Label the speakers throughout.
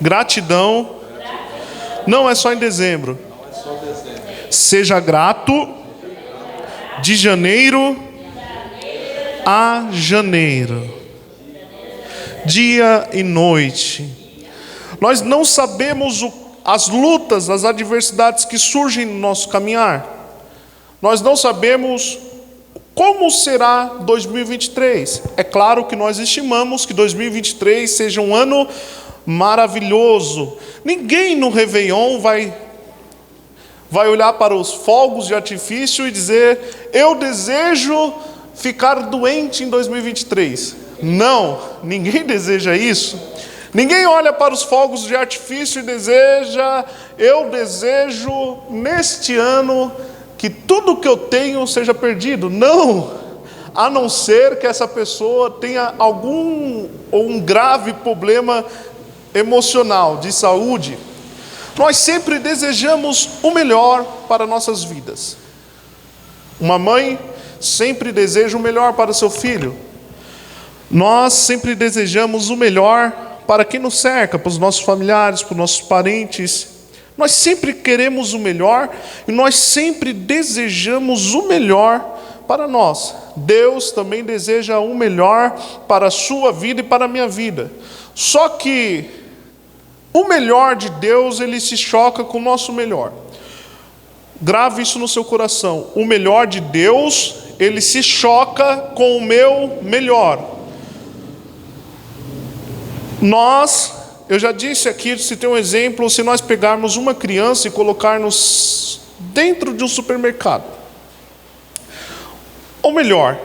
Speaker 1: Gratidão não é só em dezembro. Seja grato de janeiro a janeiro, dia e noite. Nós não sabemos as lutas, as adversidades que surgem no nosso caminhar. Nós não sabemos como será 2023. É claro que nós estimamos que 2023 seja um ano maravilhoso. Ninguém no Réveillon vai olhar para os fogos de artifício e dizer: eu desejo ficar doente em 2023. Não, ninguém deseja isso. Ninguém olha para os fogos de artifício e deseja: eu desejo neste ano que tudo que eu tenho seja perdido. Não, a não ser que essa pessoa tenha algum ou um grave problema emocional, de saúde. Nós sempre desejamos o melhor para nossas vidas. Uma mãe sempre deseja o melhor para seu filho. Nós sempre desejamos o melhor para quem nos cerca, para os nossos familiares, para os nossos parentes. Nós sempre queremos o melhor e nós sempre desejamos o melhor para nós. Deus também deseja o melhor para a sua vida e para a minha vida. Só que o melhor de Deus, ele se choca com o nosso melhor. Grave isso no seu coração. O melhor de Deus, ele se choca com o meu melhor. Eu já disse aqui, se tem um exemplo, se nós pegarmos uma criança e colocarmos dentro de um supermercado. Ou melhor,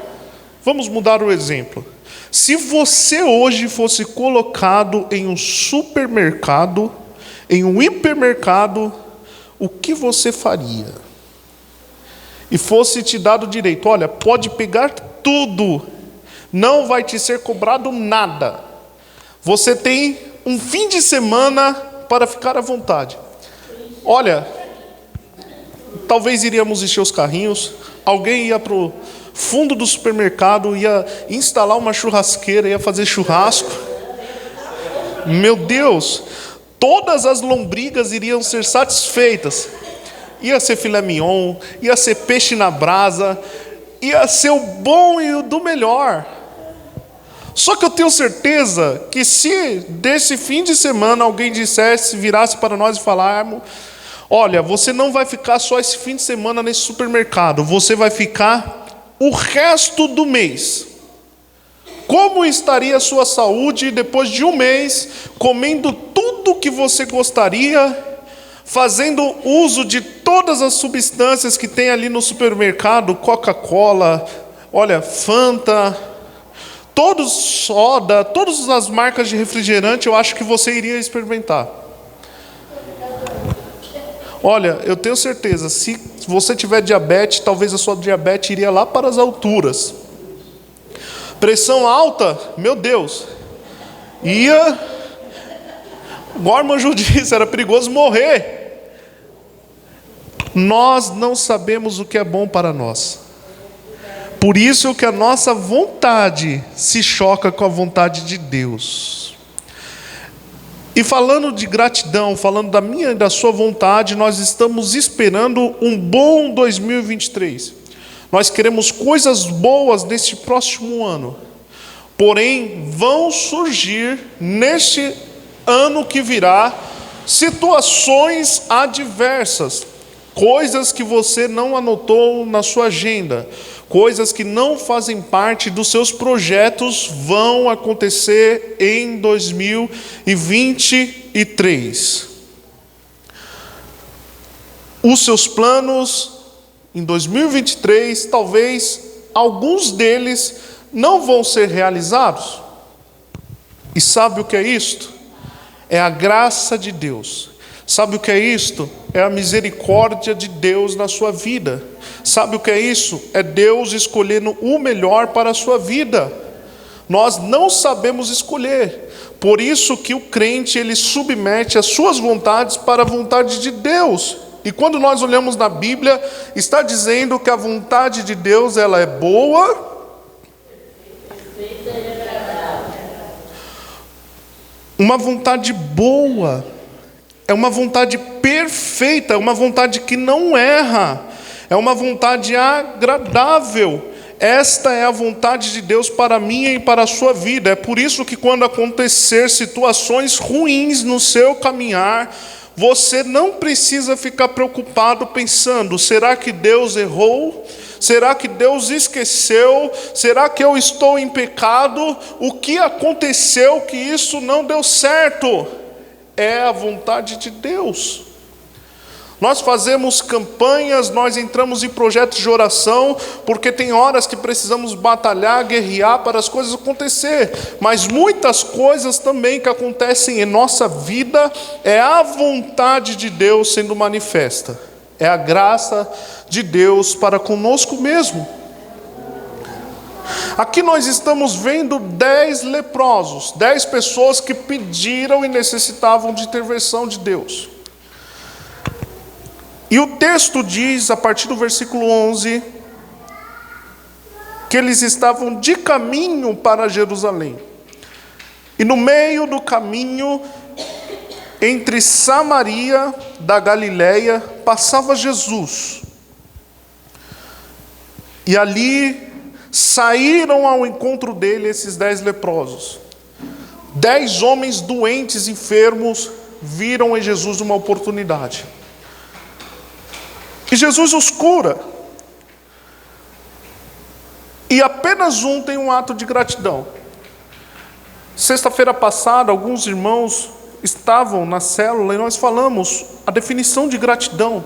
Speaker 1: vamos mudar o exemplo. Se você hoje fosse colocado em um supermercado, em um hipermercado, o que você faria? E fosse te dado o direito: olha, pode pegar tudo, não vai te ser cobrado nada. Você tem um fim de semana para ficar à vontade. Olha, talvez iríamos encher os carrinhos, alguém ia para o fundo do supermercado, ia instalar uma churrasqueira, ia fazer churrasco. Meu Deus, todas as lombrigas iriam ser satisfeitas. Ia ser filé mignon, ia ser peixe na brasa, ia ser o bom e o do melhor. Só que eu tenho certeza que se desse fim de semana alguém virasse para nós e falarmos: olha, você não vai ficar só esse fim de semana nesse supermercado, você vai ficar o resto do mês. Como estaria a sua saúde depois de um mês, comendo tudo que você gostaria, fazendo uso de todas as substâncias que tem ali no supermercado, Coca-Cola, olha, Fanta, soda, todas as marcas de refrigerante, eu acho que você iria experimentar. Olha, eu tenho certeza, se você tiver diabetes, talvez a sua diabetes iria lá para as alturas. Pressão alta, meu Deus, Gorman disse, era perigoso morrer. Nós não sabemos o que é bom para nós. Por isso que a nossa vontade se choca com a vontade de Deus. E falando de gratidão, falando da minha e da sua vontade, nós estamos esperando um bom 2023. Nós queremos coisas boas neste próximo ano. Porém, vão surgir neste ano que virá situações adversas, coisas que você não anotou na sua agenda, coisas que não fazem parte dos seus projetos vão acontecer em 2023. Os seus planos em 2023, talvez alguns deles não vão ser realizados. E sabe o que é isto? É a graça de Deus. Sabe o que é isto? É a misericórdia de Deus na sua vida. Sabe o que é isso? É Deus escolhendo o melhor para a sua vida. Nós não sabemos escolher. Por isso que o crente, ele submete as suas vontades para a vontade de Deus. E quando nós olhamos na Bíblia, está dizendo que a vontade de Deus, ela é boa, uma vontade boa, é uma vontade perfeita, é uma vontade que não erra, é uma vontade agradável. Esta é a vontade de Deus para a minha e para a sua vida. É por isso que quando acontecer situações ruins no seu caminhar, você não precisa ficar preocupado pensando: será que Deus errou? Será que Deus esqueceu? Será que eu estou em pecado? O que aconteceu que isso não deu certo? É a vontade de Deus. Nós fazemos campanhas, nós entramos em projetos de oração, porque tem horas que precisamos batalhar, guerrear para as coisas acontecer. Mas muitas coisas também que acontecem em nossa vida, é a vontade de Deus sendo manifesta. É a graça de Deus para conosco mesmo. Aqui nós estamos vendo 10 leprosos, 10 pessoas que pediram e necessitavam de intervenção de Deus. E o texto diz, a partir do versículo 11, que eles estavam de caminho para Jerusalém. E no meio do caminho, entre Samaria da Galileia, passava Jesus. E ali saíram ao encontro dele esses 10 leprosos. 10 homens doentes, enfermos, viram em Jesus uma oportunidade. E Jesus os cura. E apenas um tem um ato de gratidão. Sexta-feira passada, alguns irmãos estavam na célula e nós falamos a definição de gratidão.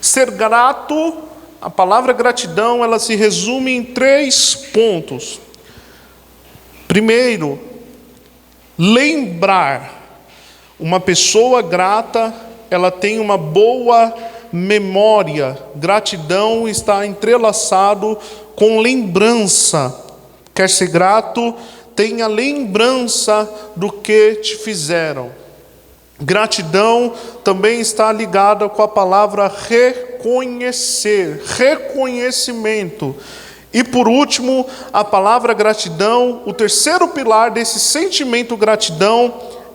Speaker 1: Ser grato, a palavra gratidão, ela se resume em 3 pontos. Primeiro, lembrar. Uma pessoa grata, ela tem uma boa memória. Gratidão está entrelaçado com lembrança. Quer ser grato? Tenha lembrança do que te fizeram. Gratidão também está ligada com a palavra reconhecer, reconhecimento. E por último, a palavra gratidão, o terceiro pilar desse sentimento gratidão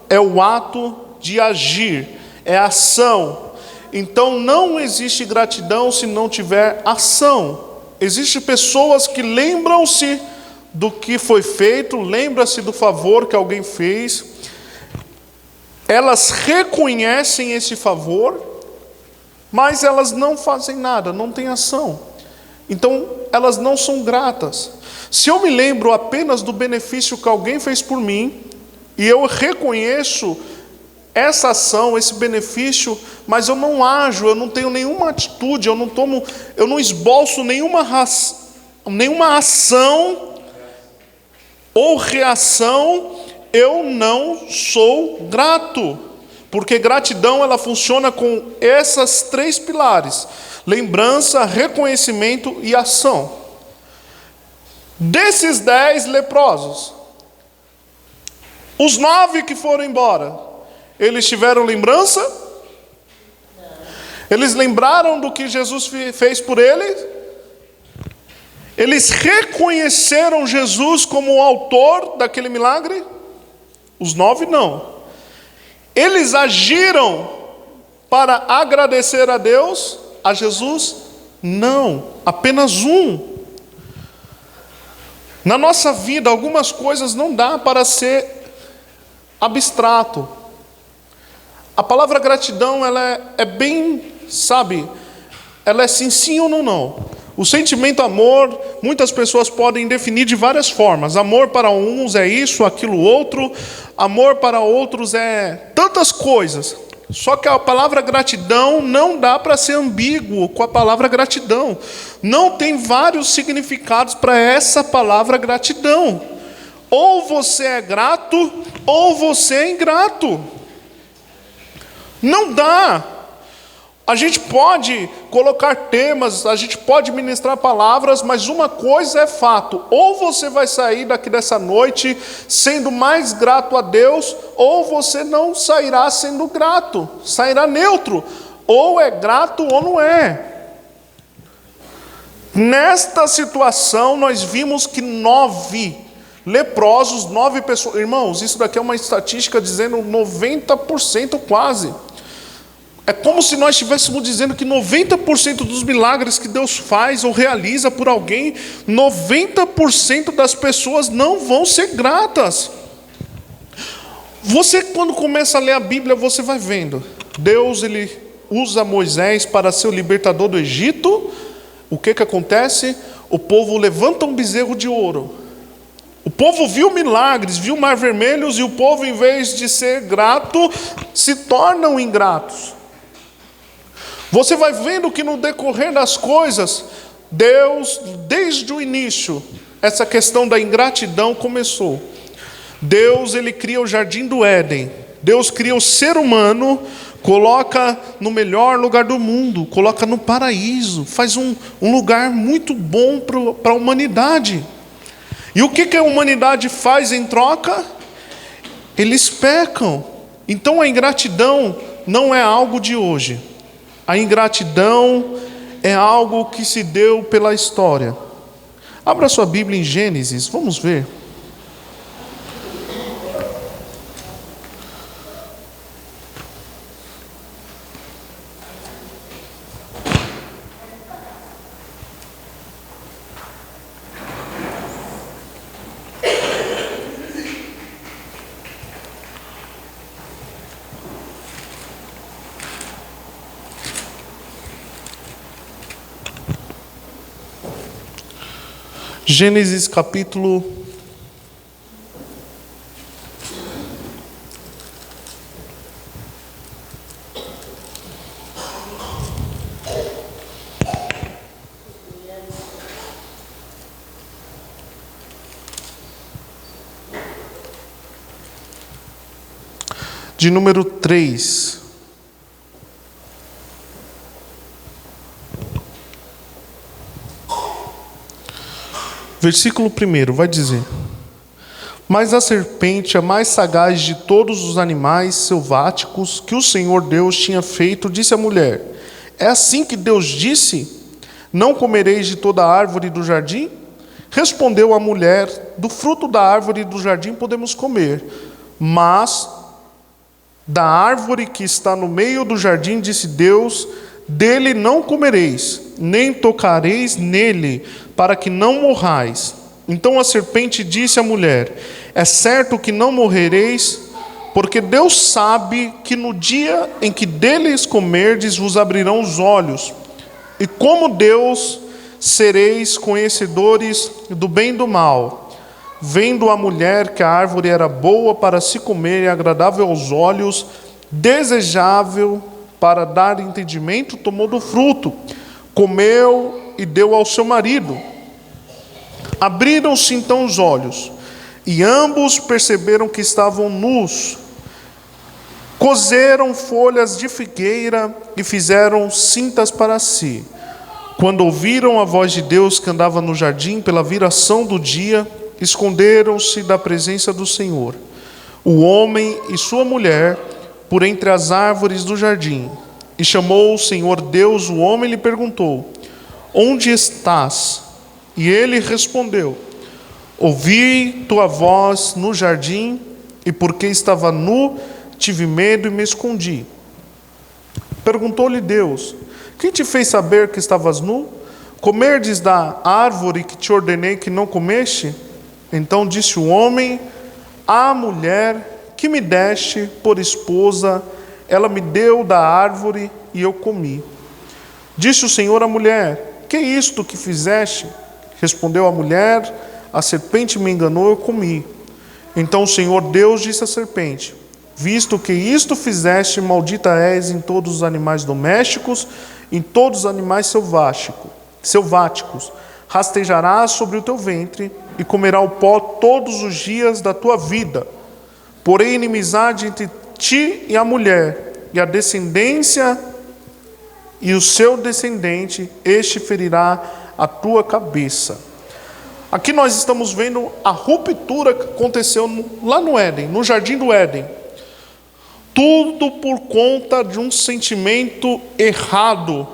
Speaker 1: é o ato de agir, é a ação. Então não existe gratidão se não tiver ação. Existem pessoas que lembram-se do que foi feito, lembram-se do favor que alguém fez, elas reconhecem esse favor, mas elas não fazem nada, não têm ação. Então elas não são gratas. Se eu me lembro apenas do benefício que alguém fez por mim, e eu reconheço essa ação, esse benefício, mas eu não ajo, eu não tenho nenhuma atitude, eu não esboço nenhuma ação ou reação, eu não sou grato. Porque gratidão, ela funciona com essas 3 pilares: lembrança, reconhecimento e ação. Desses 10 leprosos, os 9 que foram embora, eles tiveram lembrança? Eles lembraram do que Jesus fez por eles? Eles reconheceram Jesus como o autor daquele milagre? Os 9 não. Eles agiram para agradecer a Deus, a Jesus? Não. Apenas um. Na nossa vida, algumas coisas não dá para ser abstrato. A palavra gratidão, ela é bem, ela é sim ou não. O sentimento amor, muitas pessoas podem definir de várias formas. Amor para uns é isso, aquilo outro. Amor para outros é tantas coisas. Só que a palavra gratidão não dá para ser ambíguo com a palavra gratidão. Não tem vários significados para essa palavra gratidão. Ou você é grato, ou você é ingrato. Não dá. A gente pode colocar temas, a gente pode ministrar palavras, mas uma coisa é fato: ou você vai sair daqui dessa noite sendo mais grato a Deus, ou você não sairá sendo grato, sairá neutro, ou é grato ou não é. Nesta situação nós vimos que 9 leprosos, 9 pessoas. Irmãos, isso daqui é uma estatística dizendo 90% quase. É como se nós estivéssemos dizendo que 90% dos milagres que Deus faz ou realiza por alguém, 90% das pessoas não vão ser gratas. Você, quando começa a ler a Bíblia, você vai vendo. Deus, ele usa Moisés para ser o libertador do Egito. O que acontece? O povo levanta um bezerro de ouro. O povo viu milagres, viu o mar vermelho, e o povo, em vez de ser grato, se tornam ingratos. Você vai vendo que no decorrer das coisas, Deus, desde o início, essa questão da ingratidão começou. Deus, ele cria o jardim do Éden. Deus cria o ser humano, coloca no melhor lugar do mundo, coloca no paraíso, faz um lugar muito bom para a humanidade. E o que a humanidade faz em troca? Eles pecam. Então a ingratidão não é algo de hoje. A ingratidão é algo que se deu pela história. Abra sua Bíblia em Gênesis, vamos ver. Gênesis capítulo 3. Versículo 1 vai dizer: Mas a serpente, a mais sagaz de todos os animais selváticos que o Senhor Deus tinha feito, disse à mulher: É assim que Deus disse: Não comereis de toda a árvore do jardim? Respondeu a mulher: Do fruto da árvore do jardim podemos comer, mas da árvore que está no meio do jardim, disse Deus: Dele não comereis, nem tocareis nele, para que não morrais. Então a serpente disse à mulher: É certo que não morrereis, porque Deus sabe que no dia em que deles comerdes vos abrirão os olhos, e como Deus sereis conhecedores do bem e do mal. Vendo a mulher que a árvore era boa para se comer e agradável aos olhos, desejável para dar entendimento, tomou do fruto, comeu e deu ao seu marido. Abriram-se então os olhos, e ambos perceberam que estavam nus. Coseram folhas de figueira e fizeram cintas para si. Quando ouviram a voz de Deus que andava no jardim pela viração do dia, esconderam-se da presença do Senhor, o homem e sua mulher, por entre as árvores do jardim. E chamou o Senhor Deus o homem e lhe perguntou: Onde estás? E ele respondeu: Ouvi tua voz no jardim, e porque estava nu, tive medo e me escondi. Perguntou-lhe Deus: Quem te fez saber que estavas nu? Comerdes da árvore que te ordenei que não comeste? Então disse o homem: A mulher que me deste por esposa, ela me deu da árvore e eu comi. Disse o Senhor à mulher: Que é isto que fizeste? Respondeu a mulher: A serpente me enganou, eu comi. Então o Senhor Deus disse à serpente: Visto que isto fizeste, maldita és em todos os animais domésticos, em todos os animais selváticos. Rastejarás sobre o teu ventre e comerá o pó todos os dias da tua vida. Porém, inimizade entre ti e a mulher, e a descendência e o seu descendente, este ferirá a tua cabeça. Aqui nós estamos vendo a ruptura que aconteceu lá no Éden, no jardim do Éden. Tudo por conta de um sentimento errado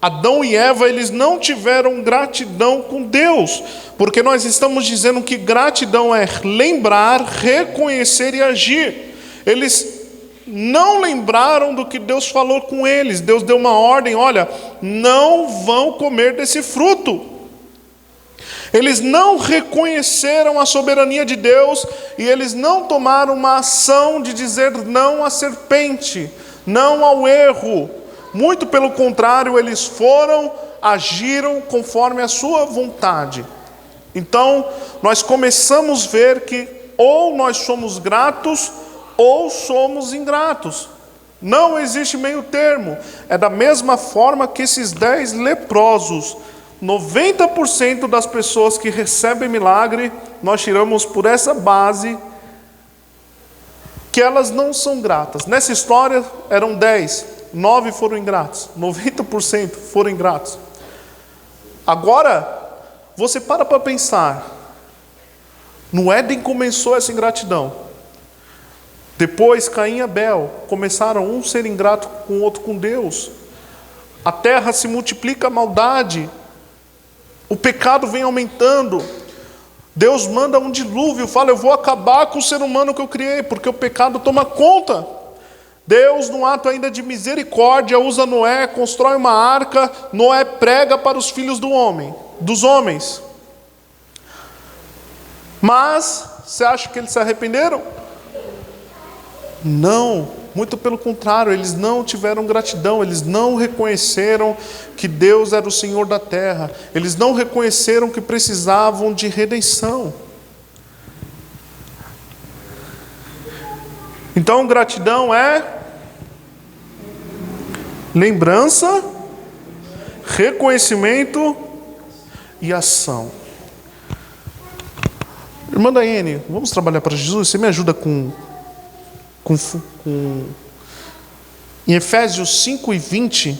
Speaker 1: Adão e Eva, eles não tiveram gratidão com Deus, porque nós estamos dizendo que gratidão é lembrar, reconhecer e agir. Eles não lembraram do que Deus falou com eles. Deus deu uma ordem: olha, não vão comer desse fruto. Eles não reconheceram a soberania de Deus e eles não tomaram uma ação de dizer não à serpente, não ao erro. Muito pelo contrário, eles agiram conforme a sua vontade. Então, nós começamos a ver que ou nós somos gratos ou somos ingratos. Não existe meio termo. É da mesma forma que esses 10 leprosos. 90% das pessoas que recebem milagre, nós tiramos por essa base que elas não são gratas. Nessa história eram 10, 9 foram ingratos, 90% foram ingratos. Agora, você para pensar, no Éden começou essa ingratidão. Depois Caim e Abel começaram um ser ingrato com o outro com Deus. A terra se multiplica a maldade. O pecado vem aumentando. Deus manda um dilúvio, fala: eu vou acabar com o ser humano que eu criei, porque o pecado toma conta. Deus, num ato ainda de misericórdia, usa Noé, constrói uma arca. Noé prega para os filhos dos homens. Mas, você acha que eles se arrependeram? Não. Muito pelo contrário, eles não tiveram gratidão, eles não reconheceram que Deus era o Senhor da terra, eles não reconheceram que precisavam de redenção. Então, gratidão é lembrança, reconhecimento e ação. Irmã Daiane, vamos trabalhar para Jesus? Você me ajuda em Efésios 5:20.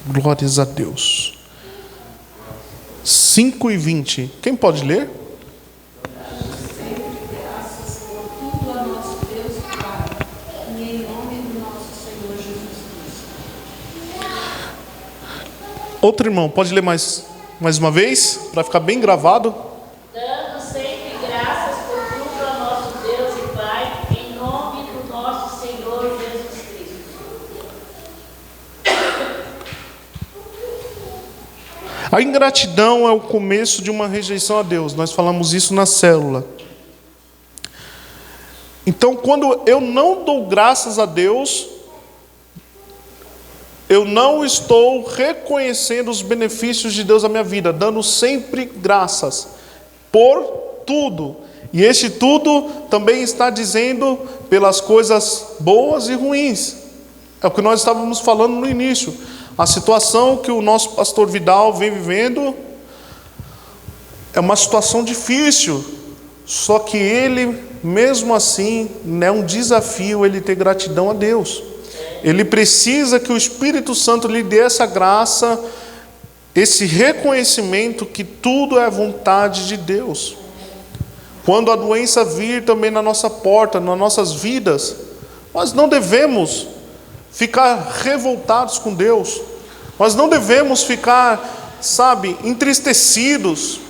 Speaker 1: Glórias a Deus. 5:20. Quem pode ler? Outro irmão, pode ler mais uma vez, para ficar bem gravado.
Speaker 2: Dando sempre graças por tudo ao nosso Deus e Pai, em nome do nosso Senhor Jesus Cristo.
Speaker 1: A ingratidão é o começo de uma rejeição a Deus. Nós falamos isso na célula. Então, quando eu não dou graças a Deus, eu não estou reconhecendo os benefícios de Deus na minha vida, dando sempre graças por tudo. E este tudo também está dizendo pelas coisas boas e ruins. É o que nós estávamos falando no início. A situação que o nosso pastor Vidal vem vivendo é uma situação difícil. Só que ele, mesmo assim, é um desafio ele ter gratidão a Deus. Ele precisa que o Espírito Santo lhe dê essa graça, esse reconhecimento que tudo é vontade de Deus. Quando a doença vir também na nossa porta, nas nossas vidas, nós não devemos ficar revoltados com Deus. Nós não devemos ficar, entristecidos,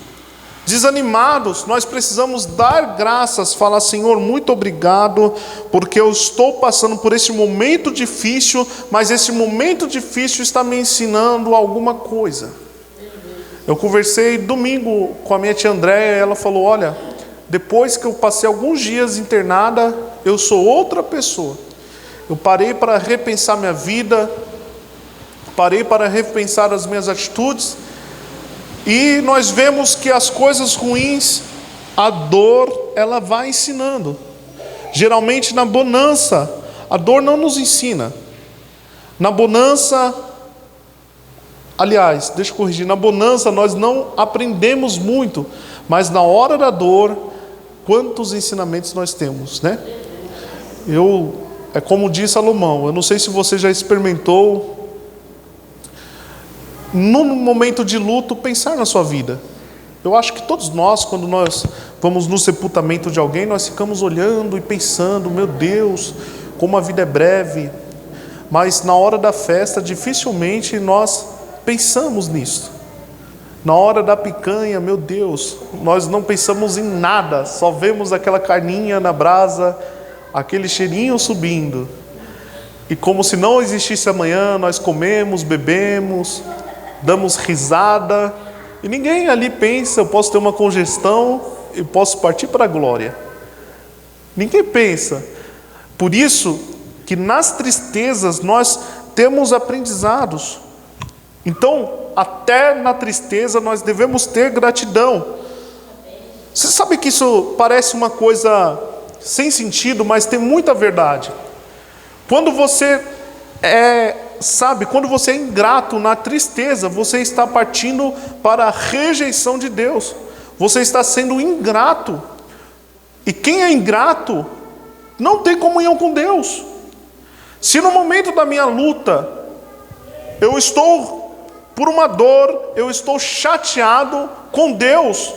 Speaker 1: desanimados. Nós precisamos dar graças, falar: Senhor, muito obrigado, porque eu estou passando por esse momento difícil, mas esse momento difícil está me ensinando alguma coisa. Eu conversei domingo com a minha tia Andréia, e ela falou: olha, depois que eu passei alguns dias internada, eu sou outra pessoa. Eu parei para repensar minha vida, parei para repensar as minhas atitudes. E nós vemos que as coisas ruins, a dor, ela vai ensinando. Geralmente na bonança, a dor não nos ensina. Na bonança, aliás, deixa eu corrigir, na bonança nós não aprendemos muito, mas na hora da dor, quantos ensinamentos nós temos, né? É como diz Salomão, eu não sei se você já experimentou no momento de luto, pensar na sua vida. Eu acho que todos nós, quando nós vamos no sepultamento de alguém, nós ficamos olhando e pensando, meu Deus, como a vida é breve. Mas na hora da festa, dificilmente nós pensamos nisso. Na hora da picanha, meu Deus, nós não pensamos em nada, só vemos aquela carninha na brasa, aquele cheirinho subindo. E como se não existisse amanhã, nós comemos, bebemos, damos risada, e ninguém ali pensa, eu posso ter uma congestão e posso partir para a glória. Ninguém pensa. Por isso que nas tristezas nós temos aprendizados. Então, até na tristeza nós devemos ter gratidão. Você sabe que isso parece uma coisa sem sentido, mas tem muita verdade. Quando você quando você é ingrato na tristeza, você está partindo para a rejeição de Deus. Você está sendo ingrato. E quem é ingrato não tem comunhão com Deus. Se no momento da minha luta eu estou por uma dor, eu estou chateado com Deus,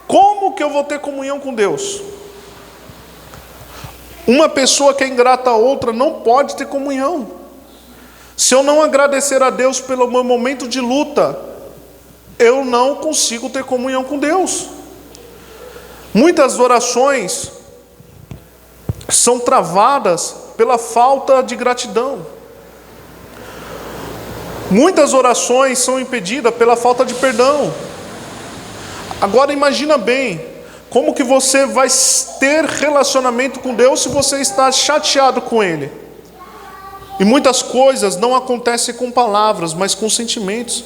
Speaker 1: como que eu vou ter comunhão com Deus? Uma pessoa que é ingrata a outra não pode ter comunhão. Se eu não agradecer a Deus pelo meu momento de luta, eu não consigo ter comunhão com Deus. Muitas orações são travadas pela falta de gratidão. Muitas orações são impedidas pela falta de perdão. Agora imagina bem, como que você vai ter relacionamento com Deus se você está chateado com Ele? E muitas coisas não acontecem com palavras, mas com sentimentos.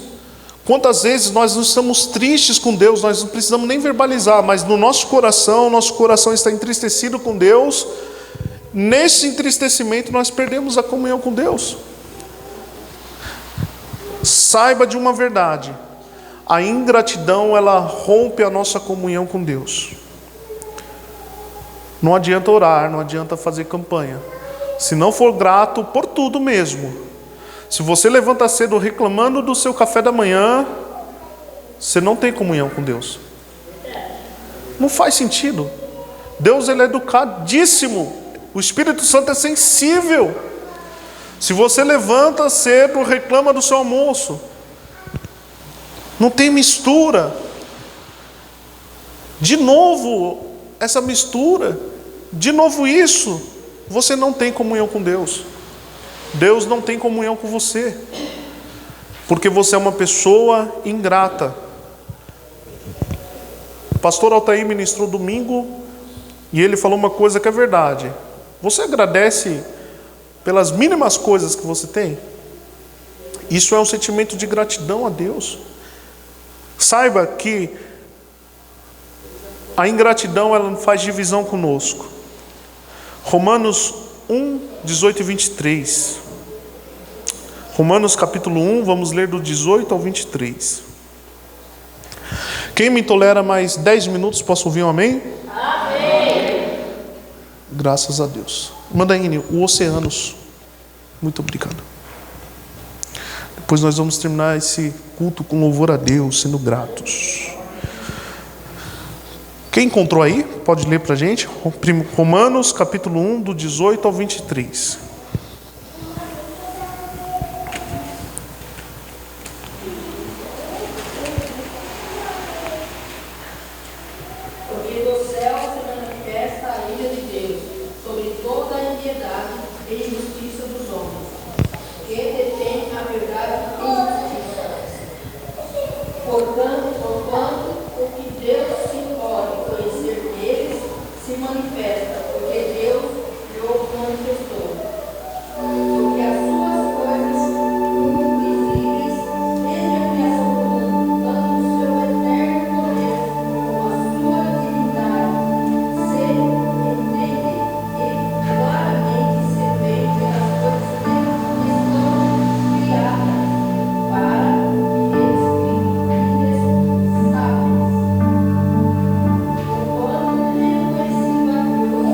Speaker 1: Quantas vezes nós não estamos tristes com Deus, nós não precisamos nem verbalizar, mas no nosso coração está entristecido com Deus. Nesse entristecimento nós perdemos a comunhão com Deus. Saiba de uma verdade: a ingratidão, ela rompe a nossa comunhão com Deus. Não adianta orar, não adianta fazer campanha. Se não for grato por tudo mesmo. Se você levanta cedo reclamando do seu café da manhã, você não tem comunhão com Deus. Não faz sentido. Deus, ele é educadíssimo. O Espírito Santo é sensível. Se você levanta cedo, reclama do seu almoço. Não tem mistura. De novo, essa mistura. De novo isso. Você não tem comunhão com Deus. Deus não tem comunhão com você. Porque você é uma pessoa ingrata. O pastor Altair ministrou domingo e ele falou uma coisa que é verdade. Você agradece pelas mínimas coisas que você tem? Isso é um sentimento de gratidão a Deus. Saiba que a ingratidão, ela faz divisão conosco. Romanos 1, 18 e 23. Romanos capítulo 1, vamos ler do 18 ao 23. Quem me tolera mais 10 minutos, posso ouvir um amém? Amém. Graças a Deus. Manda aí, o Oceanos. Muito obrigado. Depois nós vamos terminar esse culto com louvor a Deus, sendo gratos. Quem encontrou aí, pode ler para a gente. Romanos capítulo 1, do 18 ao 23.
Speaker 2: Porque do céu se manifesta a ira de Deus sobre toda a impiedade e injustiça dos homens, que detêm a verdade em justiça. Portanto, o que Deus se pode conhecer neles se manifesta, porque Deus o manifestou. Porque as suas coisas invisíveis, desde a criação do mundo, tanto o seu eterno poder como a sua divindade, se entende e claramente se vê pelas coisas que estão criadas, para que eles sábios. Quando reconhecido a Deus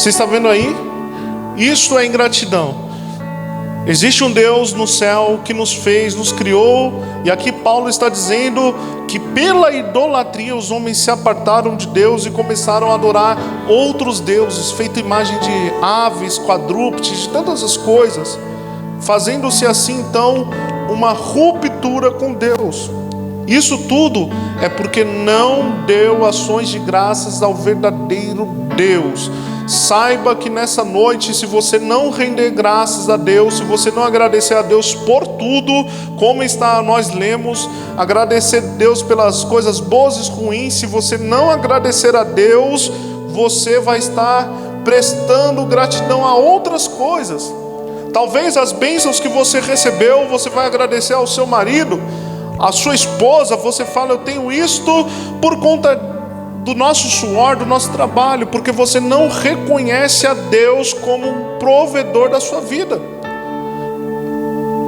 Speaker 1: Você está vendo aí? Isso é ingratidão. Existe um Deus no céu que nos fez, nos criou, e aqui Paulo está dizendo que pela idolatria os homens se apartaram de Deus e começaram a adorar outros deuses, feito imagem de aves, quadrúpedes, de tantas as coisas, fazendo-se assim então uma ruptura com Deus. Isso tudo é porque não deu ações de graças ao verdadeiro Deus. Saiba que nessa noite, se você não render graças a Deus, se você não agradecer a Deus por tudo, como nós lemos, agradecer a Deus pelas coisas boas e ruins, se você não agradecer a Deus, você vai estar prestando gratidão a outras coisas. Talvez as bênçãos que você recebeu, você vai agradecer ao seu marido, à sua esposa, você fala, eu tenho isto por conta do nosso suor, do nosso trabalho, porque você não reconhece a Deus como provedor da sua vida.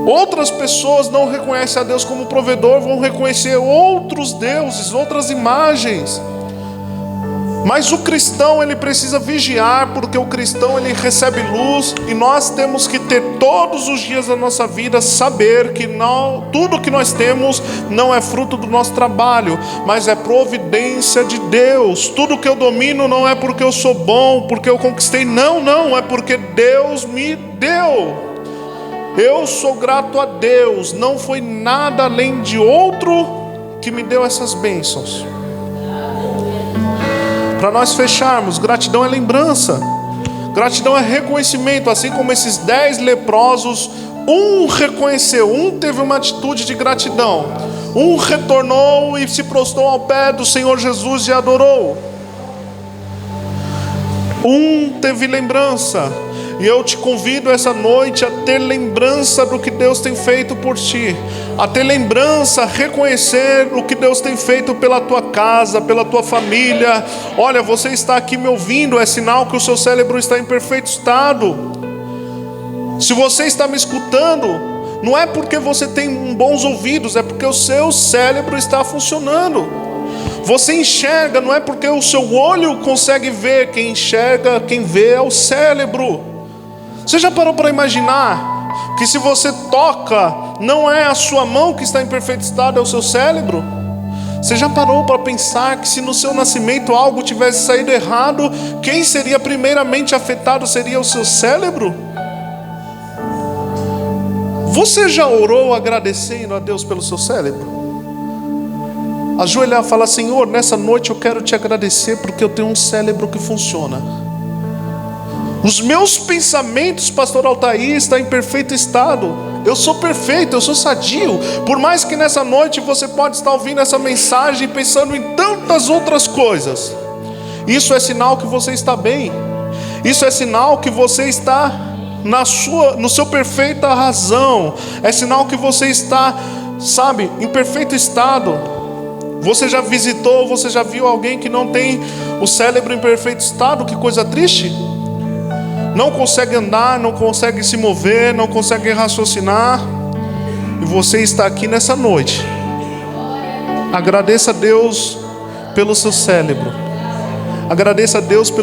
Speaker 1: Outras pessoas não reconhecem a Deus como provedor, vão reconhecer outros deuses, outras imagens. Mas o cristão, ele precisa vigiar, porque o cristão, ele recebe luz, e nós temos que ter todos os dias da nossa vida, saber que tudo que nós temos não é fruto do nosso trabalho, mas é providência de Deus. Tudo que eu domino não é porque eu sou bom, porque eu conquistei, não, é porque Deus me deu. Eu sou grato a Deus, não foi nada além de outro que me deu essas bênçãos. Para nós fecharmos, gratidão é lembrança, gratidão é reconhecimento. Assim como esses 10 leprosos, um reconheceu, um teve uma atitude de gratidão, um retornou e se prostrou ao pé do Senhor Jesus e adorou. Um teve lembrança. E eu te convido essa noite a ter lembrança do que Deus tem feito por ti, a ter lembrança, a reconhecer o que Deus tem feito pela tua casa, pela tua família. Olha, você está aqui me ouvindo, é sinal que o seu cérebro está em perfeito estado. Se você está me escutando, não é porque você tem bons ouvidos, é porque o seu cérebro está funcionando. Você enxerga, não é porque o seu olho consegue ver, quem enxerga, quem vê é o cérebro. Você já parou para imaginar que se você toca, não é a sua mão que está em perfeito estado, é o seu cérebro? Você já parou para pensar que se no seu nascimento algo tivesse saído errado, quem seria primeiramente afetado seria o seu cérebro? Você já orou agradecendo a Deus pelo seu cérebro? Ajoelhar e falar, Senhor, nessa noite eu quero te agradecer porque eu tenho um cérebro que funciona. Os meus pensamentos, pastor Altair, estão em perfeito estado. Eu sou perfeito, eu sou sadio. Por mais que nessa noite você pode estar ouvindo essa mensagem pensando em tantas outras coisas, isso é sinal que você está bem. Isso é sinal que você está no seu perfeita razão. É sinal que você está, em perfeito estado. Você já visitou, você já viu alguém que não tem o cérebro em perfeito estado? Que coisa triste. Não consegue andar, não consegue se mover, não consegue raciocinar. E você está aqui nessa noite. Agradeça a Deus pelo seu cérebro. Agradeça a Deus pelo